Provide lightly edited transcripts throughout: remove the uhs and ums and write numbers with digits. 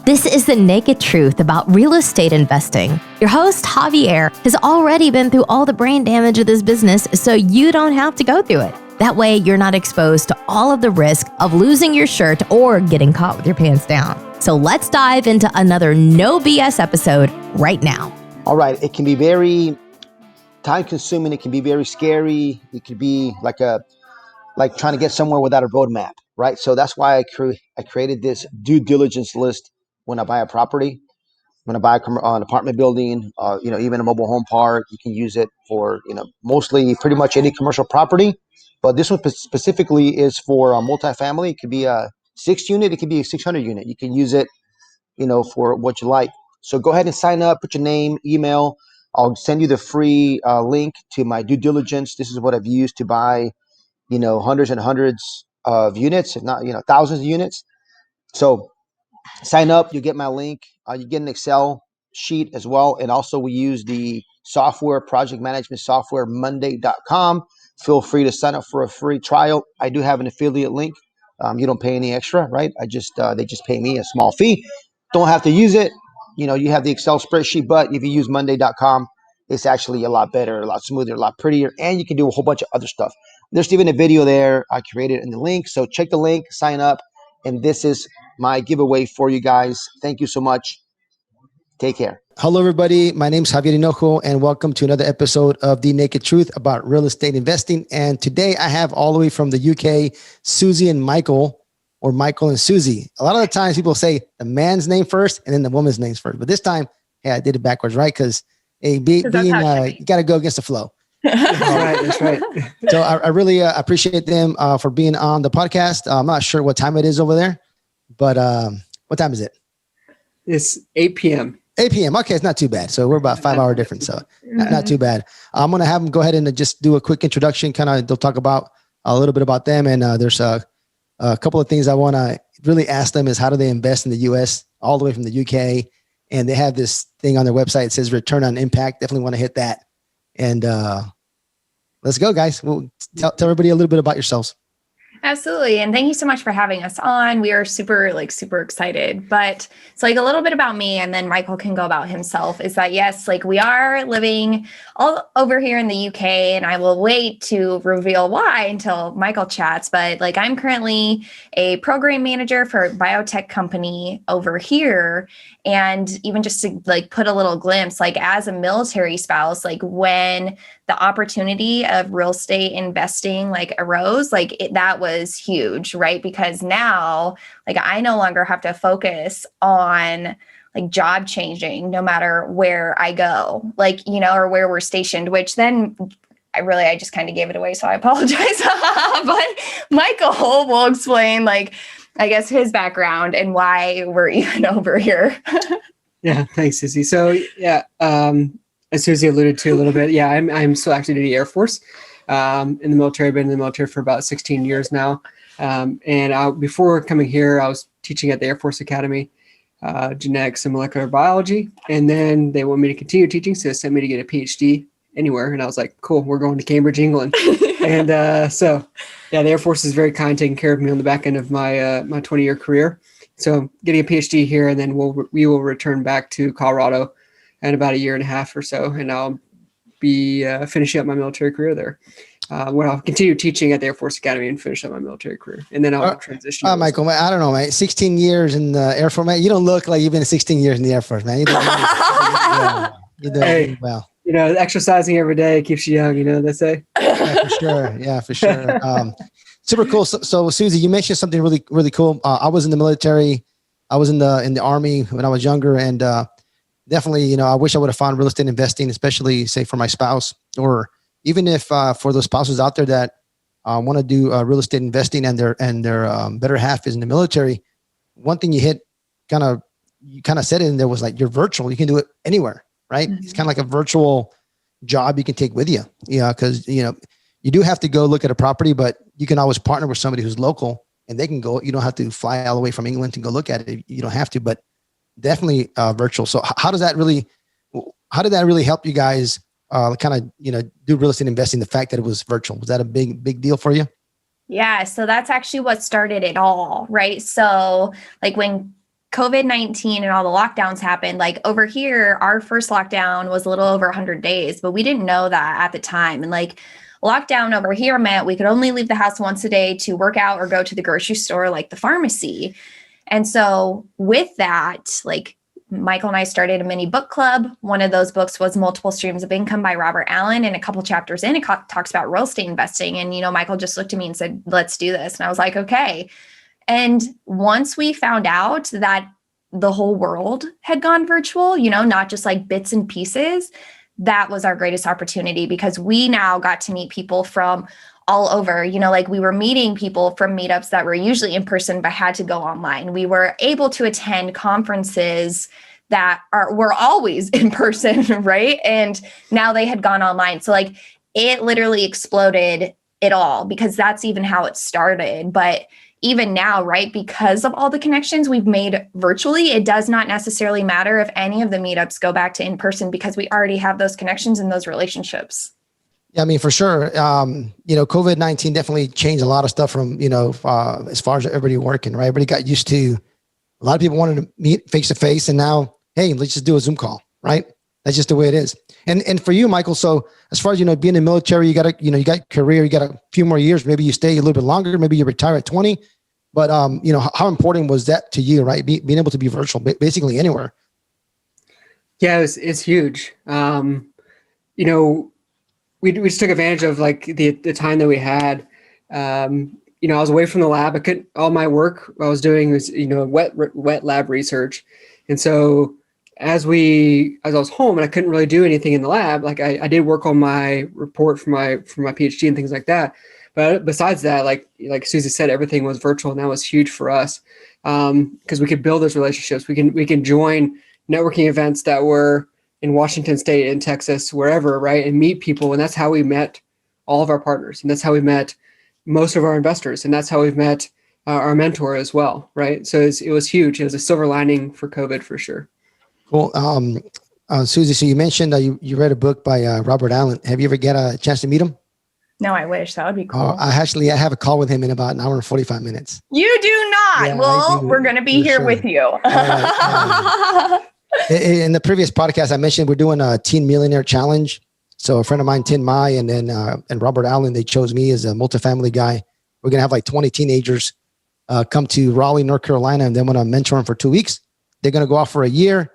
This is the naked truth about real estate investing. Your host, Javier, has already been through all the brain damage of this business, so you don't have to go through it. That way, you're not exposed to all of the risk of losing your shirt or getting caught with your pants down. So let's dive into another no BS episode right now. All right. It can be very time consuming. It can be very scary. It could be like trying to get somewhere without a roadmap, right? So that's why I created this due diligence list when I buy a property. When I buy an apartment building, even a mobile home park, you can use it for, mostly pretty much any commercial property. But this one specifically is for a multifamily. It could be a 6 unit. It could be a 600 unit. You can use it, for what you like. So go ahead and sign up, put your name, email. I'll send you the free link to my due diligence. This is what I've used to buy, hundreds and hundreds of units, if not, thousands of units. So sign up, you get my link. You get an Excel sheet as well. And also we use the software, project management software, Monday.com. Feel free to sign up for a free trial. I do have an affiliate link. You don't pay any extra, right? They just pay me a small fee. Don't have to use it. You have the Excel spreadsheet, but if you use Monday.com, it's actually a lot better, a lot smoother, a lot prettier, and you can do a whole bunch of other stuff. There's even a video there I created in the link. So check the link, sign up, and this is my giveaway for you guys. Thank you so much. Take care. Hello, everybody. My name is Javier Hinojo, and welcome to another episode of The Naked Truth about real estate investing. And today I have all the way from the UK, Suzy and Michael, or Michael and Suzy. A lot of the times people say the man's name first and then the woman's name first. But this time, I did it backwards, right? Because you got to go against the flow. That's right. So I really appreciate them for being on the podcast. I'm not sure what time it is over there, but what time is it? It's 8 p.m. 8 p.m. Okay, it's not too bad. So we're about 5 hour difference. So not too bad. I'm going to have them go ahead and just do a quick introduction. They'll talk about a little bit about them. And there's a couple of things I want to really ask them is how do they invest in the U.S. all the way from the UK? And they have this thing on their website. It says return on impact. Definitely want to hit that. And let's go, guys. We'll tell everybody a little bit about yourselves. Absolutely. And thank you so much for having us on. We are super excited, but it's a little bit about me and then Michael can go about himself is that, yes, we are living all over here in the UK and I will wait to reveal why until Michael chats. But I'm currently a program manager for a biotech company over here. And even just to put a little glimpse, as a military spouse, when the opportunity of real estate investing arose, that was huge, right? Because now I no longer have to focus on job changing no matter where I go, or where we're stationed, which then I just kind of gave it away. So I apologize. But Michael will explain I guess his background and why we're even over here. Yeah, thanks, Suzy. So as Suzy alluded to a little bit, I'm still active in the Air Force. In the military, I've been in the military for about 16 years now. Before coming here, I was teaching at the Air Force Academy, genetics and molecular biology. And then they want me to continue teaching, so they sent me to get a PhD anywhere. And I was like, cool, we're going to Cambridge, England. And the Air Force is very kind, taking care of me on the back end of my my 20-year career. So getting a PhD here, and then we will return back to Colorado in about a year and a half or so, and I'll be finishing up my military career there. Where I'll continue teaching at the Air Force Academy and finish up my military career, and then I'll transition. Michael, I don't know, mate. 16 years in the Air Force, man. You don't look like you've been 16 years in the Air Force, man. You're doing well. Exercising every day keeps you young, they say. Yeah, for sure. Super cool. So Suzy, you mentioned something really, really cool. I was in the military. I was in the Army when I was younger, and definitely, I wish I would have found real estate investing, especially say for my spouse, or even if for those spouses out there that want to do real estate investing and their better half is in the military. One thing you kind of said it in there was you're virtual. You can do it anywhere. Right? Mm-hmm. It's kind of like a virtual job you can take with you. Yeah, because you do have to go look at a property, but you can always partner with somebody who's local, and they can go. You don't have to fly all the way from England to go look at it. You don't have to, but definitely virtual. So how did that really help you guys do real estate investing? The fact that it was virtual, was that a big deal for you? Yeah, so that's actually what started it all, right? So when COVID-19 and all the lockdowns happened, like over here, our first lockdown was a little over 100 days, but we didn't know that at the time. And like lockdown over here meant we could only leave the house once a day to work out or go to the grocery store, like the pharmacy. And so with that, like Michael and I started a mini book club. One of those books was Multiple Streams of Income by Robert Allen. And a couple chapters in, it talks about real estate investing. And, Michael just looked at me and said, let's do this. And I was like, okay. And once we found out that the whole world had gone virtual, not just like bits and pieces, that was our greatest opportunity, because we now got to meet people from all over, like we were meeting people from meetups that were usually in person, but had to go online. We were able to attend conferences that were always in person, right? And now they had gone online. So like it literally exploded it all, because that's even how it started. But even now, right, because of all the connections we've made virtually, it does not necessarily matter if any of the meetups go back to in person, because we already have those connections and those relationships. Yeah, I mean, for sure. COVID-19 definitely changed a lot of stuff from, as far as everybody working, right? Everybody got used to, a lot of people wanted to meet face to face, and now, hey, let's just do a Zoom call, right? That's just the way it is. And for you, Michael, so as far as, being in the military, you got career, you got a few more years, maybe you stay a little bit longer, maybe you retire at 20, but, how important was that to you, right? Being able to be virtual, basically anywhere. Yeah, it's huge. We just took advantage of like the time that we had. I was away from the lab. All my work I was doing was, wet lab research. And so as I was home and I couldn't really do anything in the lab, like I did work on my report for my PhD and things like that. But besides that, like Suzy said, everything was virtual, and that was huge for us, because we could build those relationships. We can join networking events that were in Washington State, in Texas, wherever, right? And meet people. And that's how we met all of our partners. And that's how we met most of our investors. And that's how we've met our mentor as well, right? So it was huge. It was a silver lining for COVID for sure. Well, Suzy, so you mentioned you read a book by Robert Allen. Have you ever get a chance to meet him? No, I wish. That would be cool. I have a call with him in about an hour and 45 minutes. You do not. Yeah, well, we're going to be here with you. In the previous podcast, I mentioned we're doing a Teen Millionaire Challenge. So a friend of mine, Tin Mai, and then and Robert Allen, they chose me as a multifamily guy. We're going to have like 20 teenagers come to Raleigh, North Carolina, and then we're going to mentor them for 2 weeks. They're going to go off for a year.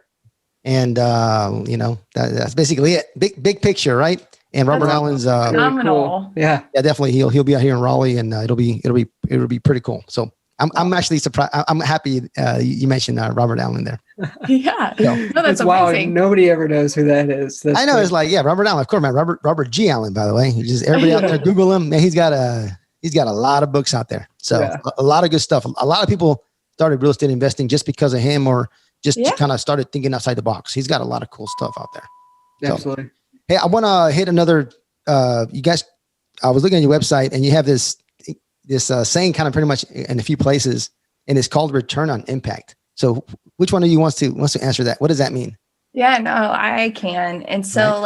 And, that's basically it. Big picture, right? And Robert Allen's phenomenal. Cool. Yeah, definitely. He'll be out here in Raleigh, and it'll be pretty cool. So I'm actually surprised. I'm happy you mentioned Robert Allen there. Yeah, no, that's amazing. Wow, nobody ever knows who that is. I know. Great. It's like, yeah, Robert Allen, of course, man. Robert G. Allen, by the way. Everybody out there, Google him. Man, he's got a lot of books out there. So a lot of good stuff. A lot of people started real estate investing just because of him, or just kind of started thinking outside the box. He's got a lot of cool stuff out there. So, absolutely. Hey, I want to hit another. You guys, I was looking at your website, and you have this saying kind of pretty much in a few places, and it's called return on impact. So which one of you wants to answer that? What does that mean? Yeah, no, I can. And so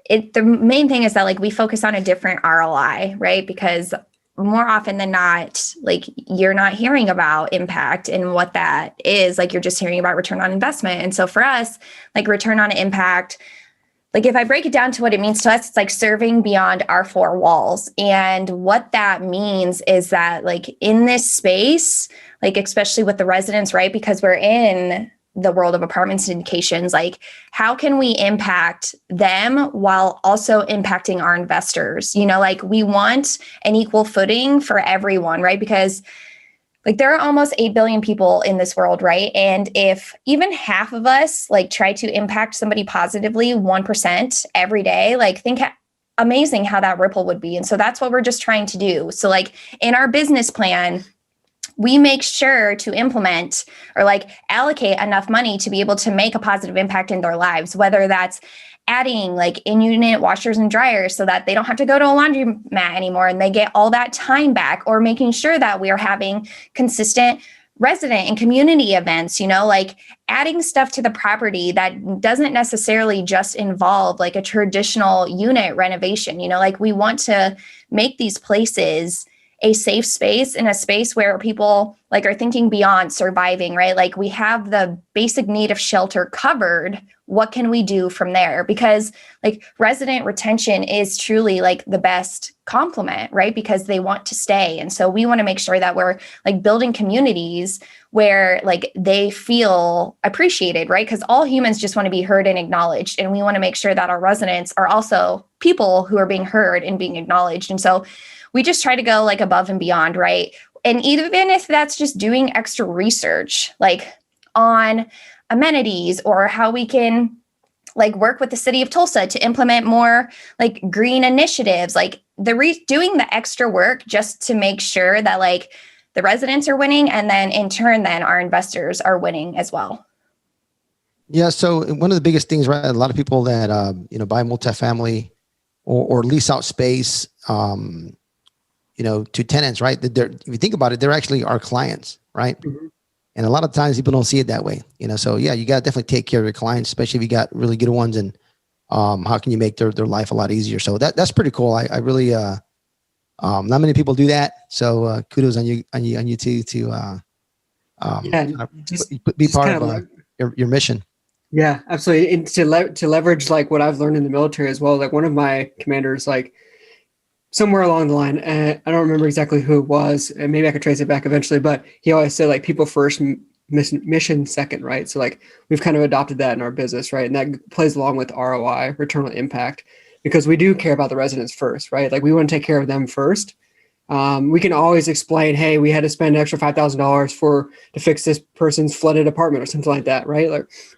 the main thing is that like we focus on a different ROI, right? Because more often than not, like you're not hearing about impact and what that is. Like you're just hearing about return on investment. And so for us, like return on impact, like if I break it down to what it means to us, it's like serving beyond our four walls. And what that means is that like in this space, like especially with the residents, right? Because we're in the world of apartment syndications, like how can we impact them while also impacting our investors? Like we want an equal footing for everyone, right? Because like there are almost 8 billion people in this world, right? And if even half of us like try to impact somebody positively 1% every day, like think amazing how that ripple would be. And so that's what we're just trying to do. So like in our business plan, we make sure to implement or like allocate enough money to be able to make a positive impact in their lives, whether that's adding like in-unit washers and dryers so that they don't have to go to a laundromat anymore and they get all that time back, or making sure that we are having consistent resident and community events, like adding stuff to the property that doesn't necessarily just involve like a traditional unit renovation, like we want to make these places a safe space, in a space where people like are thinking beyond surviving, right? Like we have the basic need of shelter covered. What can we do from there? Because like resident retention is truly like the best complement, right? Because they want to stay. And so we want to make sure that we're like building communities where like they feel appreciated, right? Because all humans just want to be heard and acknowledged. And we want to make sure that our residents are also people who are being heard and being acknowledged. And so we just try to go like above and beyond, right? And even if that's just doing extra research, like on amenities or how we can like work with the city of Tulsa to implement more like green initiatives, like doing the extra work just to make sure that like the residents are winning. And then in turn, then our investors are winning as well. Yeah. So one of the biggest things, right? A lot of people that, buy multifamily or lease out space, to tenants, right? If you think about it, they're actually our clients, right? Mm-hmm. And a lot of times people don't see it that way, so yeah, you got to definitely take care of your clients, especially if you got really good ones, and how can you make their life a lot easier? So that's pretty cool. I really, not many people do that. So kudos on you too, to be part of your mission. Yeah, absolutely. And to leverage like what I've learned in the military as well. Like one of my commanders, like somewhere along the line, I don't remember exactly who it was, and maybe I could trace it back eventually, but he always said like people first, mission second, right? So like we've kind of adopted that in our business, right? And that plays along with ROI, return on impact, because we do care about the residents first, right? Like we want to take care of them first. We can always explain, hey, we had to spend an extra $5,000 to fix this person's flooded apartment or something like that, right?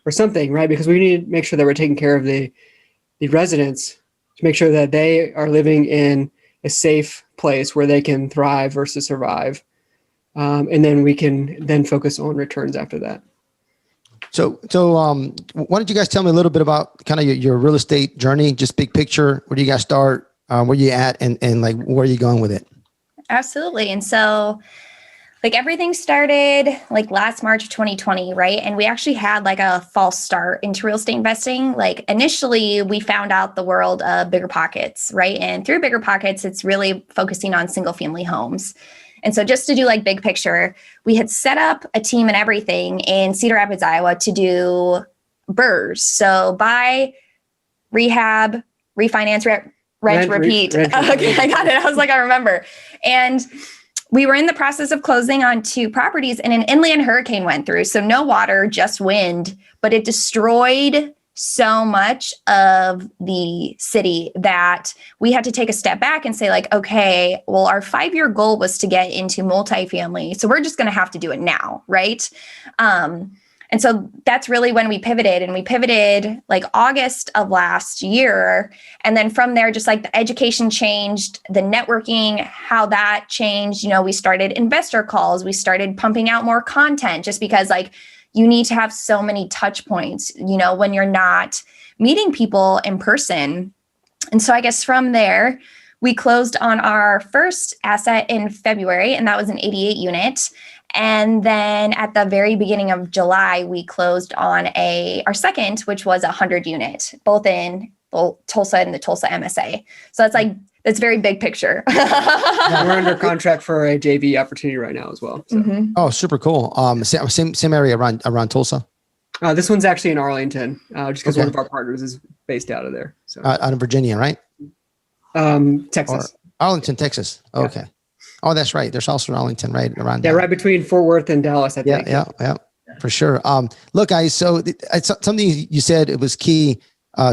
Or something, right? Because we need to make sure that we're taking care of the residents to make sure that they are living in a safe place where they can thrive versus survive. And then we can then focus on returns after that. So why don't you guys tell me a little bit about kind of your real estate journey, just big picture? Where do you guys start? Where you at, and like, where are you going with it? Absolutely. And so like everything started like last March of 2020, right? And we actually had like a false start into real estate investing. Like initially we found out the world of Bigger Pockets, right? And through Bigger Pockets, it's really focusing on single family homes. And so just to do like big picture, we had set up a team and everything in Cedar Rapids, Iowa to do BRRRRs. So buy, rehab, refinance, rent, repeat. Okay, I got it. I was like, I remember. And we were in the process of closing on 2 properties, and an inland hurricane went through. So no water, just wind, but it destroyed so much of the city that we had to take a step back and say like, okay, well, our 5-year goal was to get into multifamily. So we're just going to have to do it now. Right. And so that's really when we pivoted, and we pivoted like August of last year. And then from there, just like the education changed, the networking, how that changed, we started investor calls, we started pumping out more content, just because like you need to have so many touch points, when you're not meeting people in person. And so I guess from there, we closed on our first asset in February, and that was an 88 unit. And then at the very beginning of July, we closed on our second, which was 100 unit, both in Tulsa and the Tulsa MSA. So that's very big picture. Yeah, we're under contract for a JV opportunity right now as well. So. Mm-hmm. Oh, super cool. Same area around Tulsa. This one's actually in Arlington, just because one of our partners is based out of there. So out of Virginia, right? Texas. Arlington, Texas. Yeah. Okay. Oh, that's right. There's also Arlington right around there. Yeah, right between Fort Worth and Dallas, I think. Yeah, for sure. Look, guys, so something you said, it was key,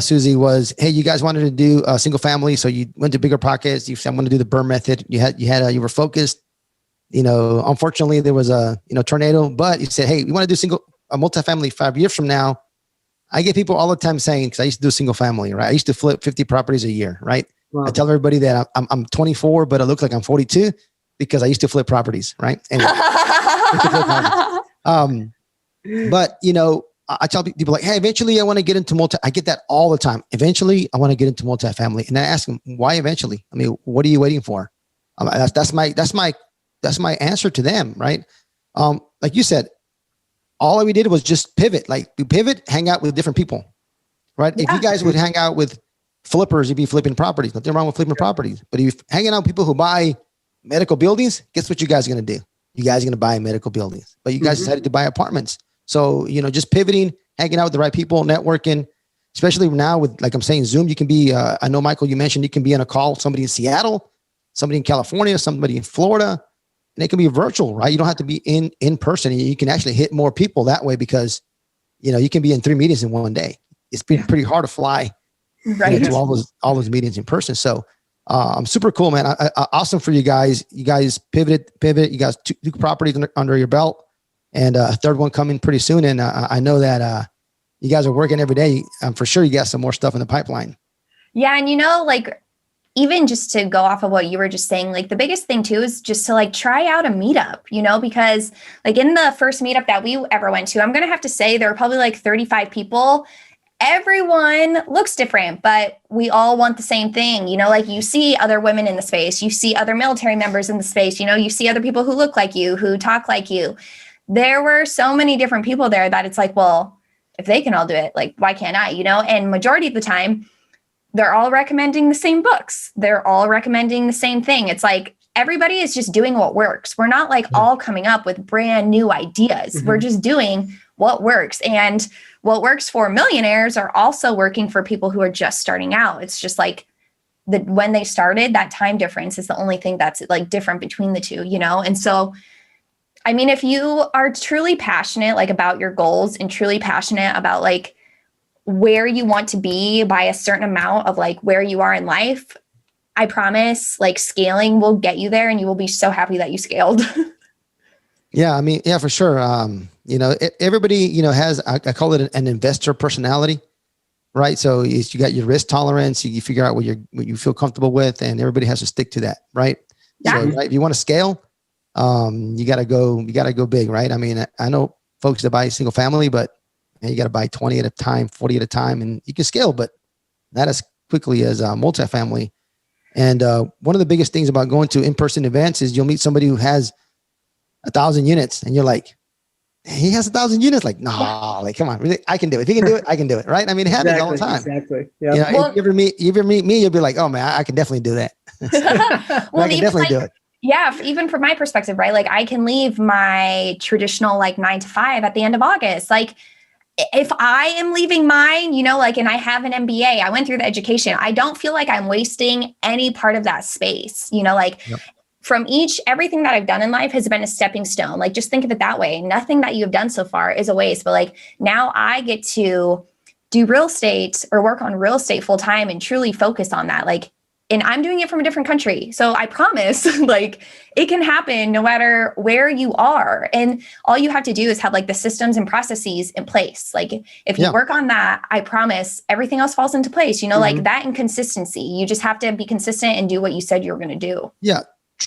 Suzy, was, hey, you guys wanted to do a single family, so you went to Bigger Pockets. You said, I'm going to do the BRRRR method. You were focused. Unfortunately, there was a tornado, but you said, hey, we want to do a multifamily 5 years from now. I get people all the time saying, because I used to do single family, right? I used to flip 50 properties a year, right? Wow. I tell everybody that I'm 24, but I look like I'm 42 because I used to flip properties, right? Anyway, but I tell people like, hey, eventually I want to get into I get that all the time. Eventually I want to get into multifamily, and I ask them, why eventually? I mean, what are you waiting for? That's my answer to them, right? Like you said, all we did was just pivot. Like we pivot, hang out with different people, right? Yeah. If you guys would hang out with flippers, you'd be flipping properties. Nothing wrong with flipping properties, but if you're hanging out with people who buy medical buildings, guess what you guys are going to do? You guys are going to buy medical buildings, but you guys decided to buy apartments. So, just pivoting, hanging out with the right people, networking, especially now with, like I'm saying, Zoom, you can be, I know, Michael, you mentioned you can be on a call, somebody in Seattle, somebody in California, somebody in Florida, and it can be virtual, right? You don't have to be in person. You can actually hit more people that way because, you can be in 3 meetings in one day. It's been pretty hard to fly to all those meetings in person. So, I'm super cool, man. Awesome for you guys. You guys pivot. You guys two properties under your belt, and a third one coming pretty soon. And I know that you guys are working every day. For sure, you got some more stuff in the pipeline. Yeah, and even just to go off of what you were just saying, the biggest thing too is just to try out a meetup, because in the first meetup that we ever went to, I'm gonna have to say there were probably 35 people. Everyone looks different, but we all want the same thing. You see other women in the space, you see other military members in the space, you see other people who look like you, who talk like you. There were so many different people there that it's well, if they can all do it, why can't I, and majority of the time, they're all recommending the same books. They're all recommending the same thing. It's everybody is just doing what works. We're not all coming up with brand new ideas. We're just doing what works. And what works for millionaires are also working for people who are just starting out. It's just when they started, that time difference is the only thing that's different between the two, And so, if you are truly passionate, about your goals and truly passionate about where you want to be by a certain amount of where you are in life, I promise scaling will get you there and you will be so happy that you scaled. Yeah. For sure. Everybody, has, I call it an investor personality, right? So you got your risk tolerance, you figure out what you feel comfortable with, and everybody has to stick to that. Right. Yeah. So, right, if you want to scale, you gotta go big, right? I know folks that buy single family, but you got to buy 20 at a time, 40 at a time, and you can scale, but not as quickly as multifamily. And one of the biggest things about going to in-person events is you'll meet somebody who has 1,000 units, and you're like, he has 1,000 units. No, come on, really, I can do it. If he can do it, I can do it, right? It happens all the time. Exactly. Yeah. If you ever meet me, you'll be like, oh man, I can definitely do that. I can definitely do it. Yeah, even from my perspective, right? I can leave my traditional 9 to 5 at the end of August. If I am leaving mine, and I have an MBA, I went through the education, I don't feel like I'm wasting any part of that space, Yep. From everything that I've done in life has been a stepping stone. Just think of it that way. Nothing that you have done so far is a waste, but now I get to do real estate or work on real estate full time and truly focus on that. And I'm doing it from a different country. So I promise, it can happen no matter where you are. And all you have to do is have the systems and processes in place. If you work on that, I promise everything else falls into place, that and consistency. You just have to be consistent and do what you said you were going to do. Yeah.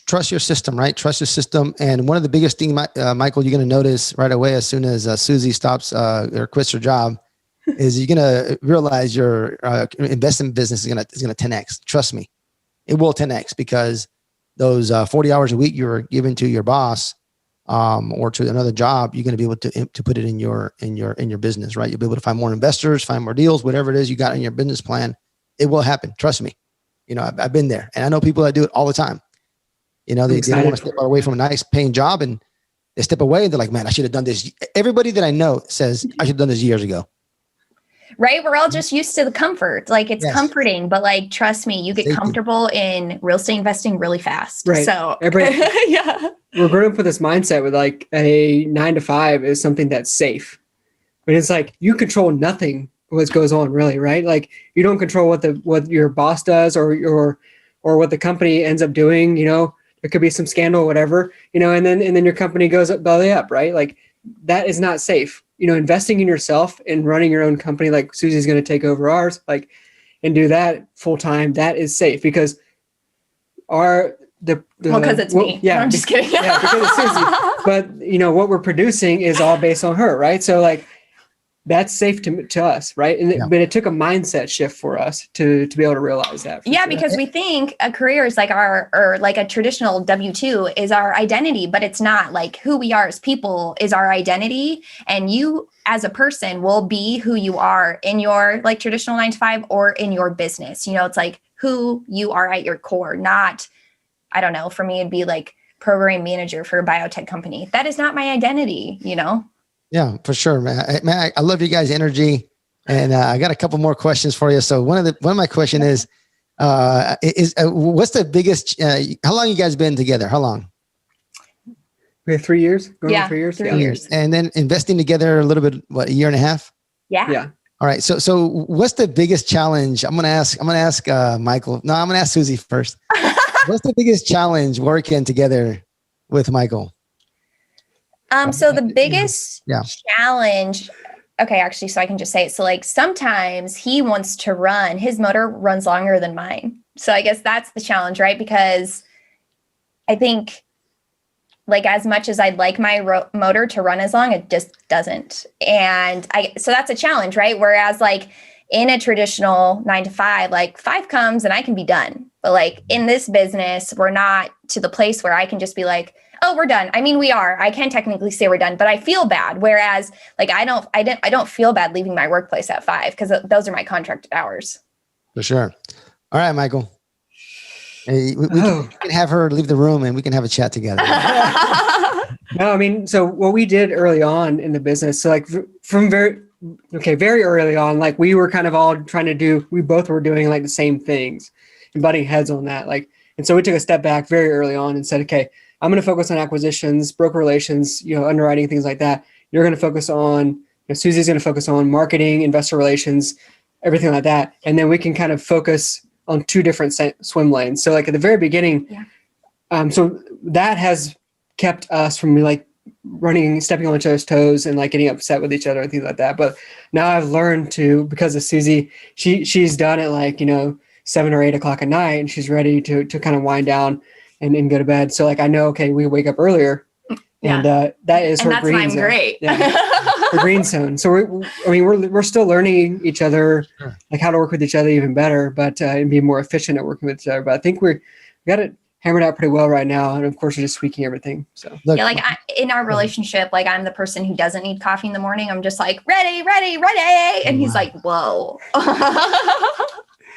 Trust your system, right? Trust your system. And one of the biggest things, Michael, you're going to notice right away as soon as Suzy stops or quits her job is you're going to realize your investment business is going to 10X. Trust me, it will 10X because those 40 hours a week you're giving to your boss or to another job, you're going to be able to put it in your business, right? You'll be able to find more investors, find more deals, whatever it is you got in your business plan. It will happen. Trust me. I've been there, and I know people that do it all the time. They don't want to step away from a nice paying job, and they step away and they're like, man, I should have done this. Everybody that I know says I should have done this years ago. Right. We're all just used to the comfort. It's comforting, but trust me, you get comfortable in real estate investing really fast. Right. So yeah, we're growing up with this mindset with a 9 to 5 is something that's safe, but it's you control nothing what goes on really. Right. You don't control what your boss does or what the company ends up doing. There could be some scandal or whatever, and then your company goes up belly up. Right. That is not safe. Investing in yourself and running your own company, like Suzy's going to take over ours, and do that full time. That is safe because because it's me. Yeah, no, I'm just kidding. Yeah, because it's Suzy. But what we're producing is all based on her, right? So that's safe to us, right? But it took a mindset shift for us to be able to realize that. Yeah, because we think a career is a traditional W-2 is our identity, but it's not. Who we are as people is our identity, and you as a person will be who you are in your traditional 9 to 5 or in your business. It's who you are at your core, not I don't know, for me, it'd be like program manager for a biotech company. That is not my identity, you know? Yeah, for sure, man. I love you guys' energy. And I got a couple more questions for you. So one of my question is what's the biggest, how long you guys been together? How long? We have 3 years. Going on 3 years. 3 years. And then investing together a little bit, what, a year and a half? Yeah. All right. So what's the biggest challenge? I'm going to ask Michael. No, I'm going to ask Suzy first. What's the biggest challenge working together with Michael? So the biggest challenge, okay, actually, so I can just say it. So like sometimes he wants to run, his motor runs longer than mine. So I guess that's the challenge, right? Because I think like as much as I'd like my motor to run as long, it just doesn't. And so that's a challenge, right? Whereas like in a traditional 9 to 5, like 5 comes and I can be done. But like in this business, we're not to the place where I can just be like, oh, we're done. I mean, we are. I can technically say we're done, but I feel bad. Whereas like I don't feel bad leaving my workplace at 5 because those are my contracted hours. For sure. All right, Michael. Hey, we can have her leave the room and we can have a chat together. No, I mean, so what we did early on in the business, so like from very early on, like we were kind of all we both were doing like the same things and butting heads on that. Like, and so we took a step back very early on and said, okay, I'm going to focus on acquisitions, broker relations, underwriting, things like that. You're going to focus on, Suzy's going to focus on marketing, investor relations, everything like that. And then we can kind of focus on 2 different swim lanes. So like at the very beginning, so that has kept us from like stepping on each other's toes and like getting upset with each other and things like that. But now I've learned to, because of Suzy, she's done it like, 7 or 8 o'clock at night and she's ready to kind of wind down and go to bed. So like, I know, okay, we wake up earlier and that is her green zone. Great. Her green zone. So we're still learning each other, like how to work with each other even better, but and be more efficient at working with each other. But I think we got it hammered out pretty well right now. And of course, we're just tweaking everything. So yeah, like in our relationship, like I'm the person who doesn't need coffee in the morning. I'm just like, ready. And he's like, whoa.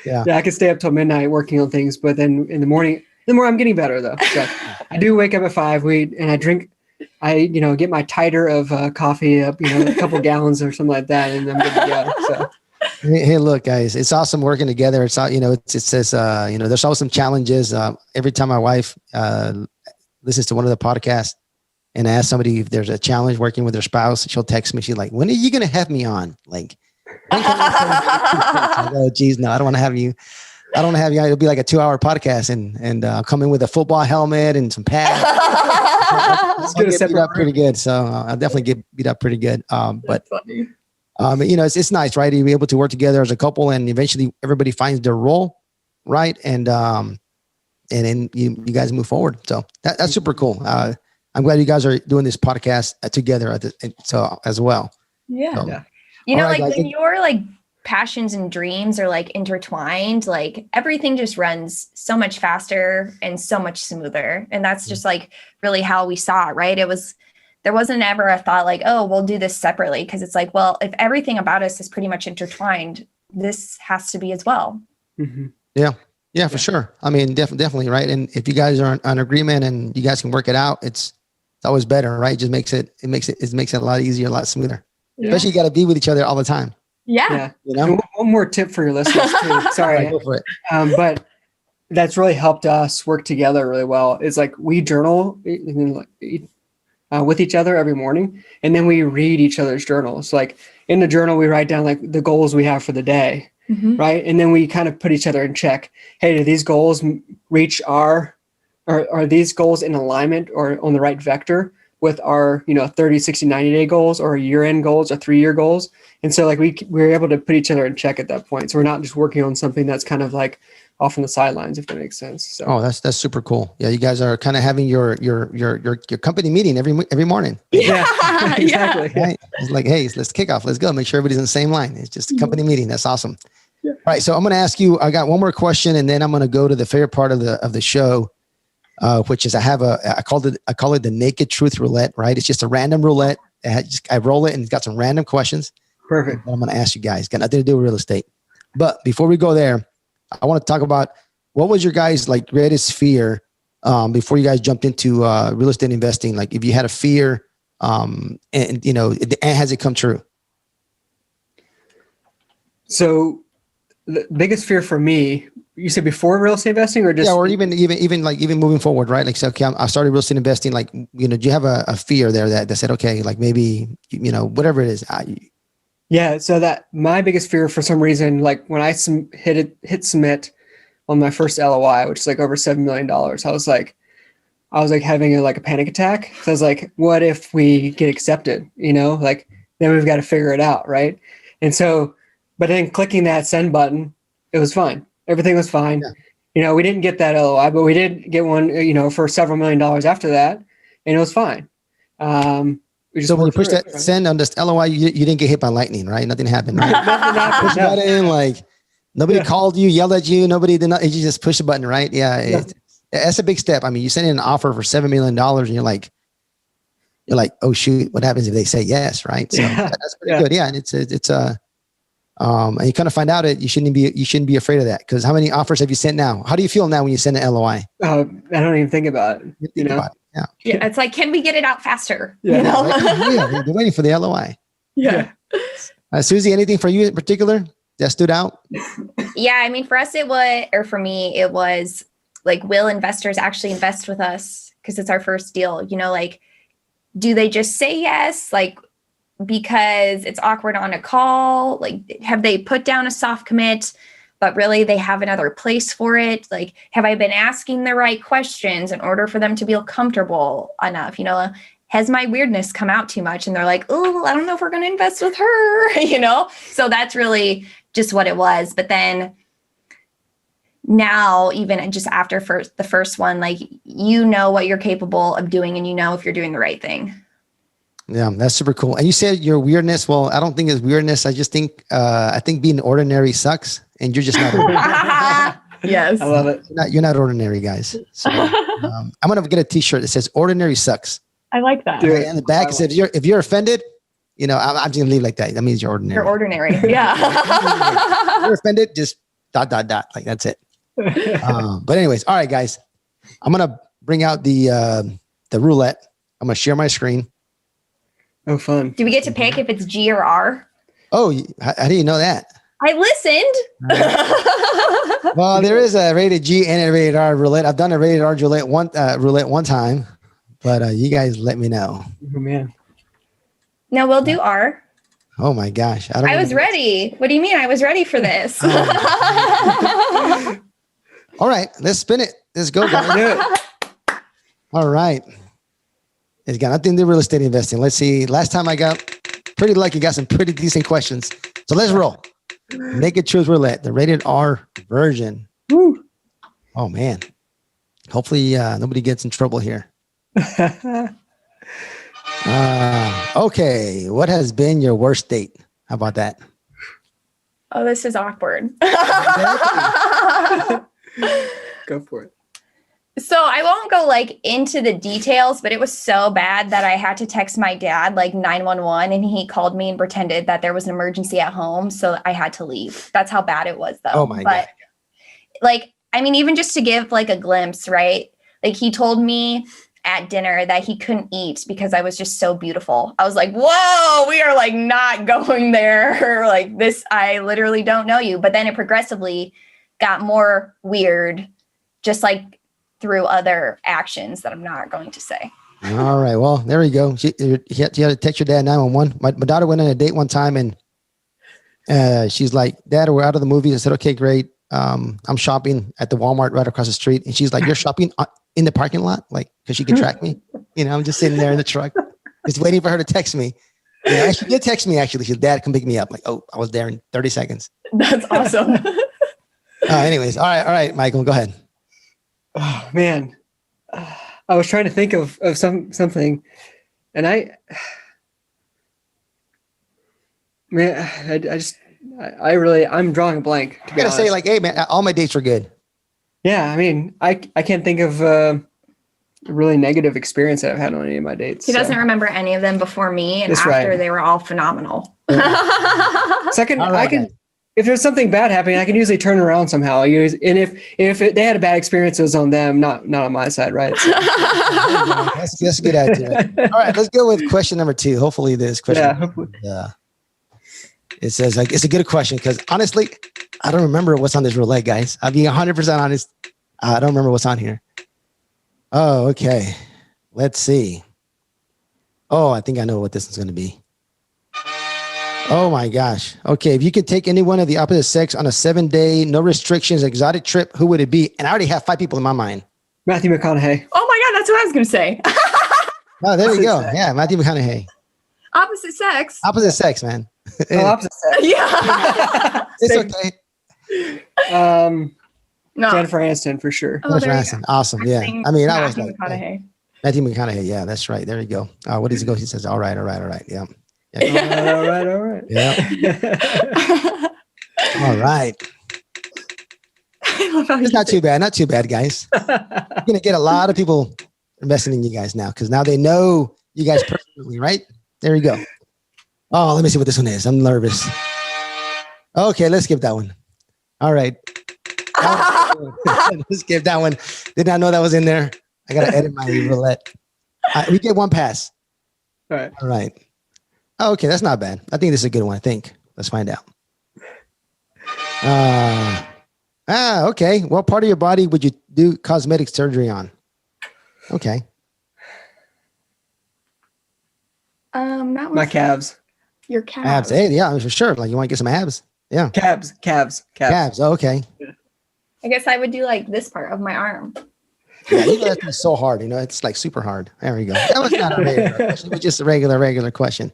Yeah, I could stay up till midnight working on things, but then in the morning I'm getting better though. So I do wake up at 5. I get my titer of coffee up, a couple gallons or something like that, and I'm good to go. So. Hey, look, guys, it's awesome working together. It's it says, there's always some challenges. Every time my wife listens to one of the podcasts and I ask somebody if there's a challenge working with their spouse, she'll text me. She's like, when are you going to have me on? Like, oh, geez, no, I don't want to have you. It'll be like a 2-hour podcast and I'll come in with a football helmet and some pads. I'll get beat up pretty good. So I'll definitely get beat up pretty good. But funny. It's nice, right? To be able to work together as a couple and eventually everybody finds their role, right? And then you guys move forward. So that's super cool. I'm glad you guys are doing this podcast together so as well. Yeah. So, right, like guys, when your like passions and dreams are like intertwined, like everything just runs so much faster and so much smoother. And that's just like really how we saw it, right? There wasn't ever a thought like, oh, we'll do this separately. Because it's like, well, if everything about us is pretty much intertwined, this has to be as well. Mm-hmm. Yeah, for sure. I mean, definitely, right? And if you guys are on agreement and you guys can work it out, it's always better, right? It just makes it a lot easier, a lot smoother. Yeah. Especially you got to be with each other all the time. Yeah. And one more tip for your listeners too. Sorry. Go for it. But that's really helped us work together really well. It's like we journal with each other every morning, and then we read each other's journals. Like in the journal, we write down like the goals we have for the day, right? And then we kind of put each other in check. Hey, do these goals reach are these goals in alignment or on the right vector with our 30, 60, 90-day goals or year-end goals or 3-year goals? And so like we were able to put each other in check at that point. So we're not just working on something that's kind of like off on the sidelines, if that makes sense. So. Oh, that's super cool. Yeah, you guys are kind of having your company meeting every morning. Yeah, exactly. Right? It's like, hey, let's kick off. Let's go. Make sure everybody's in the same line. It's just a company meeting. That's awesome. Yeah. All right, so I'm going to ask you. I got one more question, and then I'm going to go to the favorite part of the show, which is I call it the naked truth roulette. Right? It's just a random roulette. I roll it, and it's got some random questions. Perfect. I'm going to ask you guys. Got nothing to do with real estate. But before we go there, I want to talk about what was your guys' like greatest fear before you guys jumped into real estate investing? Like if you had a fear, and has it come true? So the biggest fear for me, you said before real estate investing, or just or even moving forward, right? Like, so, okay, I started real estate investing. Like, do you have a fear there that said, okay, like maybe, whatever it is. Yeah. So that my biggest fear for some reason, like when I hit submit on my first LOI, which is like over $7 million, I was like having a panic attack. So I was like, what if we get accepted, like then we've got to figure it out. Right. And so, but then clicking that send button, it was fine. Everything was fine. Yeah. We didn't get that LOI, but we did get one, for several $1 million after that, and it was fine. So when you push that send on this LOI, you didn't get hit by lightning, right? Nothing happened. Right? Nothing happened. Push the button, like nobody called you, yelled at you. Nobody did not. You just push the button, right? Yeah. That's a big step. I mean, you send in an offer for $7 million, and you're like, oh shoot, what happens if they say yes, right? So that's pretty good. Yeah, and it's and you kind of find out you shouldn't be afraid of that, because how many offers have you sent now? How do you feel now when you send an LOI? I don't even think about it. About it. Yeah, it's like, can we get it out faster? Yeah, they're waiting for the LOI. Yeah. Suzy, anything for you in particular that stood out? Yeah, I mean, for me, it was like, will investors actually invest with us? Because it's our first deal. Like, do they just say yes? Like, because it's awkward on a call? Like, have they put down a soft commit, but really they have another place for it? Like, have I been asking the right questions in order for them to feel comfortable enough? Has my weirdness come out too much? And they're like, oh, I don't know if we're going to invest with her, So that's really just what it was. But then now, even just after the first one, like, what you're capable of doing, and if you're doing the right thing. Yeah, that's super cool. And you said your weirdness. Well, I don't think it's weirdness. I just think, being ordinary sucks, and you're just not ordinary. Yes. I love it. You're not ordinary, guys. So, I'm going to get a t-shirt that says ordinary sucks. I like that. Okay, and the back says, if you're offended, I'm just going to leave like that. That means you're ordinary. You're ordinary. Yeah. If you're offended, just ... Like, that's it. But anyways, all right, guys, I'm going to bring out the roulette. I'm going to share my screen. Oh, fun. Do we get to pick if it's G or R? Oh, how do you know that? I listened. Well, there is a rated G and a rated R roulette. I've done a rated R roulette one time, but you guys let me know. Oh, man. No, we'll do R. Oh my gosh. I was ready. What do you mean? I was ready for this. All right, let's spin it. Let's go, guys. All right. It's got nothing to do with real estate investing. Let's see. Last time I got pretty lucky, got some pretty decent questions. So let's roll. Naked Truth Roulette, the rated R version. Woo. Oh man. Hopefully nobody gets in trouble here. Okay. What has been your worst date? How about that? Oh, this is awkward. Go for it. So I won't go into the details, but it was so bad that I had to text my dad 911, and he called me and pretended that there was an emergency at home. So I had to leave. That's how bad it was, though. Oh my God. Even just to give a glimpse, right? He told me at dinner that he couldn't eat because I was just so beautiful. I was like, whoa, we are not going there. This, I literally don't know you. But then it progressively got more weird, just through other actions that I'm not going to say. All right. Well, there we go. You had to text your dad 911. My daughter went on a date one time, and she's like, Dad, we're out of the movies. I said, okay, great. I'm shopping at the Walmart right across the street. And she's like, you're shopping in the parking lot? Because she can track me. I'm just sitting there in the truck, just waiting for her to text me. And she did text me, actually. She said, Dad, come pick me up. I was there in 30 seconds. That's awesome. Anyways. All right, Michael, go ahead. Oh man, I was trying to think of something, and I'm drawing a blank. You gotta say hey man, all my dates were good. Yeah, I mean, I can't think of a really negative experience that I've had on any of my dates. He doesn't remember any of them before me, and That's after right. they were all phenomenal. Second, All right, if there's something bad happening, I can usually turn around somehow. And if they had a bad experience, it was on them, not on my side, right? So. That's a good idea. All right, let's go with question number 2. Hopefully this question. Yeah. It says like, it's a good question because honestly, I don't remember what's on this roulette, guys. I'll be 100% honest. I don't remember what's on here. Oh, okay. Let's see. Oh, I think I know what this is going to be. Oh my gosh. Okay. If you could take anyone of the opposite sex on a 7-day, no restrictions, exotic trip, who would it be? And I already have 5 people in my mind. Matthew McConaughey. Oh my God, that's what I was going to say. Oh, there we go. Yeah. Matthew McConaughey. Opposite sex. Opposite sex, man. Opposite sex. Yeah. It's okay. No. Jennifer Aniston for sure. Oh, Jennifer Aniston. Awesome. Yeah. I mean, I was like, McConaughey. Matthew McConaughey. Yeah, that's right. There you go. What does he go? He says, all right. Yeah. All right. Yeah. All right. It's not too bad, guys. You're going to get a lot of people investing in you guys now because now they know you guys personally, right? There you go. Oh, let me see what this one is. I'm nervous. Okay, let's skip that one. All right. Let's skip that one. Did not know that was in there. I got to edit my roulette. We get one pass. All right. Oh, okay, that's not bad. I think this is a good one. I think. Let's find out. Okay. What part of your body would you do cosmetic surgery on? Okay. My calves. Your calves. Abs. Hey, yeah, for sure. Like you want to get some abs? Yeah. Calves. Oh, okay. I guess I would do like this part of my arm. Yeah, you know, that's so hard. You know, it's like super hard. There we go. That was not a regular question. It was just a regular question.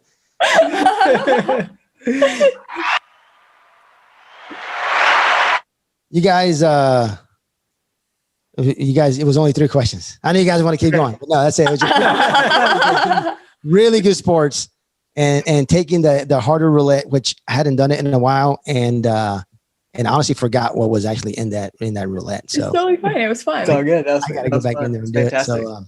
You guys, it was only 3 questions. I know you guys want to keep going, but no, that's it. It was just really good sports and taking the harder roulette, which I hadn't done it in a while. And honestly forgot what was actually in that roulette. So it's totally fine. It was fun. It's all good. I got to go back in there and do it. So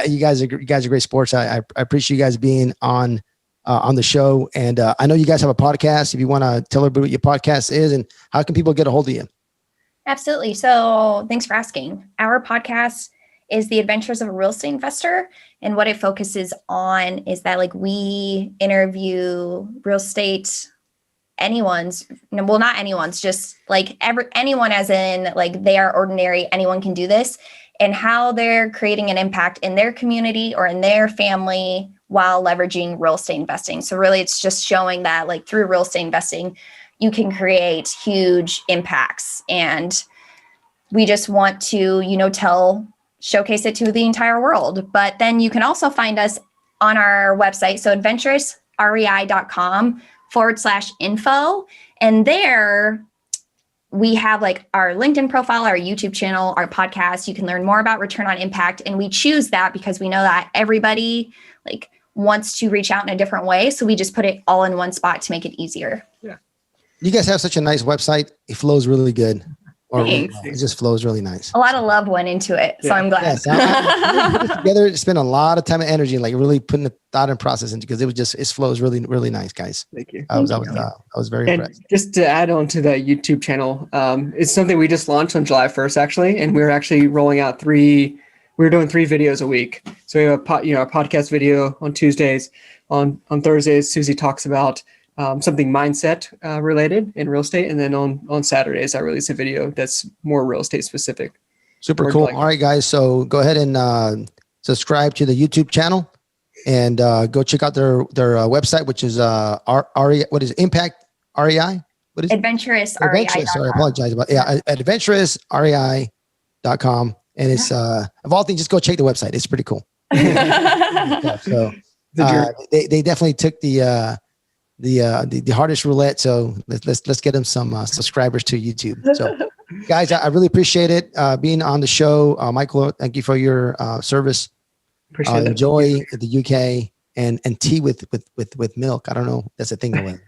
you guys are great sports. I appreciate you guys being on the show. And I know you guys have a podcast. If you want to tell everybody what your podcast is and how can people get a hold of you? Absolutely. So thanks for asking. Our podcast is the Adventures of a Real Estate Investor. And what it focuses on is that like we interview real estate, not anyone's, just like anyone as in like they are ordinary, anyone can do this, and how they're creating an impact in their community or in their family while leveraging real estate investing. So really it's just showing that like through real estate investing, you can create huge impacts. And we just want to, showcase it to the entire world. But then you can also find us on our website. So adventurousrei.com/info. And there we have like our LinkedIn profile, our YouTube channel, our podcast. You can learn more about return on impact. And we choose that because we know that everybody like wants to reach out in a different way. So we just put it all in one spot to make it easier. Yeah. You guys have such a nice website. It flows really good. Thanks. It just flows really nice. A lot of love went into it. So I'm glad. Yes, I put it together, spent a lot of time and energy, like really putting the thought and process into because it flows really, really nice, guys. Thank you. I was very impressed. Just to add on to the YouTube channel, it's something we just launched on July 1st, actually. And we're actually rolling out we're doing 3 videos a week. So we have a podcast video on Tuesdays. On Thursdays, Suzy talks about something mindset related in real estate. And then on Saturdays, I release a video that's more real estate specific. Super cool. All right, guys. So go ahead and subscribe to the YouTube channel and go check out their website, which is what is Impact REI? What is Adventurous REI. Sorry, I apologize about adventurousrei.com. And it's of all things, just go check the website. It's pretty cool. So they definitely took the hardest roulette. So let's get them some subscribers to YouTube. So guys, I really appreciate it being on the show. Michael, thank you for your service. Appreciate it. Enjoy the UK and tea with milk. I don't know. That's a thing. I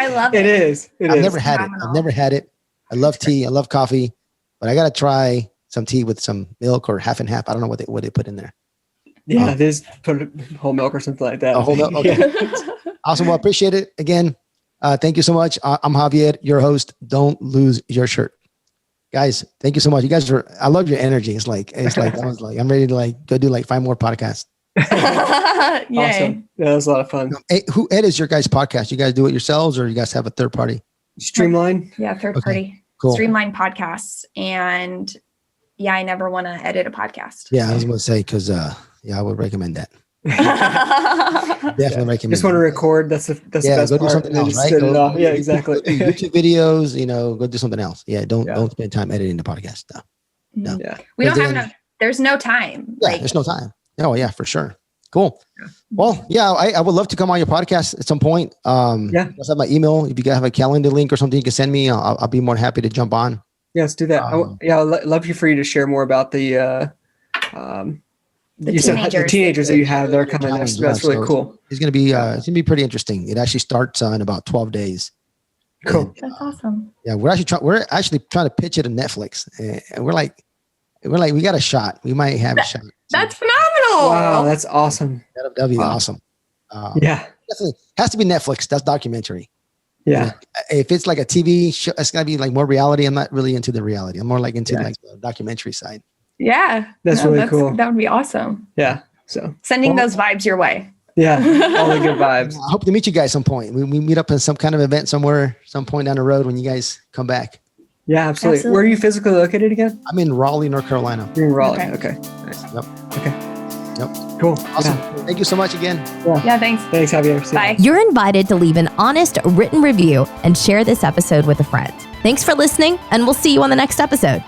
love it. It is. I've never had it. I love tea. I love coffee, but I got to try some tea with some milk or half and half. I don't know what they put in there. Yeah, there's put whole milk or something like that. Whole milk. Okay. Awesome. Well, appreciate it. Again, Thank you so much. I'm Javier, your host. Don't lose your shirt. Guys, thank you so much. You guys I love your energy. It's like, I'm ready to go do 5 more podcasts. Yay. Awesome. Yeah, that was a lot of fun. Hey, who edits your guys' podcast? You guys do it yourselves or you guys have a third party? Streamline. Yeah, third party. Cool. Streamline podcasts. And yeah, I never want to edit a podcast. Yeah, I was going to say, because I would recommend that. Definitely recommend. Just want to record. That's the best go part. do something else, right? Yeah, exactly. YouTube videos, go do something else. Yeah, don't spend time editing the podcast. No. Yeah. We don't have enough. There's no time. Yeah, there's no time. Oh yeah, for sure. Cool. Well, yeah, I would love to come on your podcast at some point. You guys have my email. If you guys have a calendar link or something, you can send me. I'll be more than happy to jump on. Yeah, let's do that. I'd love for you to share more about the teenagers that you have that are coming. That's really cool. It's gonna be pretty interesting. It actually starts in about 12 days. Cool. That's awesome. Yeah, we're actually trying to pitch it to Netflix, and we're like, we got a shot. We might have a shot. That's phenomenal. Wow, that's awesome. That'll be awesome. Definitely has to be Netflix. That's documentary. Yeah. If it's like a TV show, it's gotta be more reality. I'm not really into the reality. I'm more into the documentary side. Yeah. That's really cool. That would be awesome. Yeah. So sending those vibes your way. Yeah. All the good vibes. I hope to meet you guys some point. We meet up in some kind of event somewhere, some point down the road when you guys come back. Yeah, absolutely. Where are you physically located again? I'm in Raleigh, North Carolina. You're in Raleigh. Okay. Nice. Yep. Okay. Yep. Cool. Awesome. Yeah. Thank you so much again. Yeah, thanks. Thanks, Javier. Bye. You're invited to leave an honest written review and share this episode with a friend. Thanks for listening, and we'll see you on the next episode.